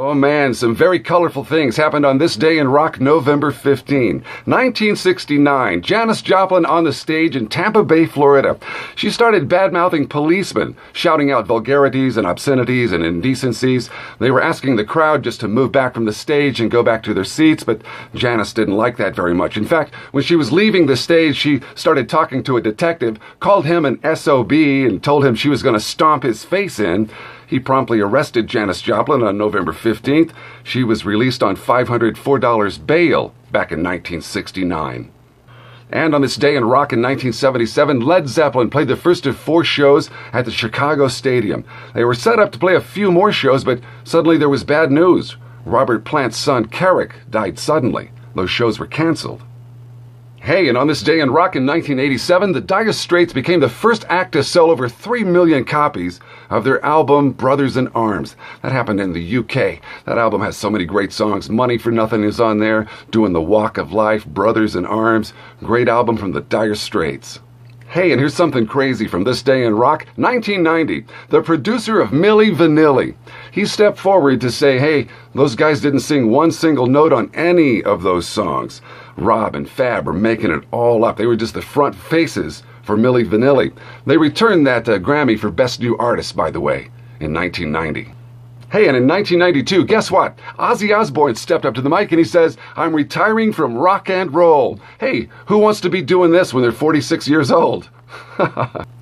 Oh man, some very colorful things happened on this day in rock, November 15, 1969. Janis Joplin on the stage in Tampa Bay, Florida. She started bad-mouthing policemen, shouting out vulgarities and obscenities and indecencies. They were asking the crowd just to move back from the stage and go back to their seats, but Janis didn't like that very much. In fact, when she was leaving the stage, she started talking to a detective, called him an SOB, and told him she was going to stomp his face in. He promptly arrested Janis Joplin on November 15th. She was released on $504 bail back in 1969. And on this day in rock in 1977, Led Zeppelin played the first of 4 shows at the Chicago Stadium. They were set up to play a few more shows, but suddenly there was bad news. Robert Plant's son, Carrick, died suddenly. Those shows were canceled. Hey, and on this day in rock in 1987, the Dire Straits became the first act to sell over 3 million copies of their album Brothers in Arms. That happened in the UK. That album has so many great songs. Money for Nothing is on there, Doing the Walk of Life, Brothers in Arms. Great album from the Dire Straits. Hey, and here's something crazy from this day in rock, 1990. The producer of Milli Vanilli, he stepped forward to say, hey, those guys didn't sing one single note on any of those songs. Rob and Fab were making it all up. They were just the front faces for Milli Vanilli. They returned that Grammy for Best New Artist, by the way, in 1990. Hey, and in 1992, guess what? Ozzy Osbourne stepped up to the mic and he says, I'm retiring from rock and roll. Hey, who wants to be doing this when they're 46 years old?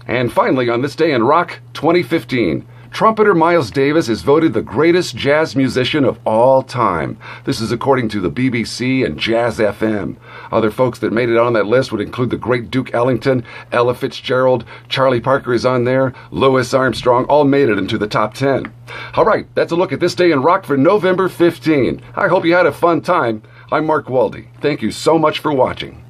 And finally, on this day in rock, 2015, trumpeter Miles Davis is voted the greatest jazz musician of all time. This is according to the BBC and Jazz FM. Other folks that made it on that list would include the great Duke Ellington, Ella Fitzgerald, Charlie Parker is on there, Louis Armstrong, all made it into the top 10. All right, that's a look at this day in rock for November 15. I hope you had a fun time. I'm Mark Waldy. Thank you so much for watching.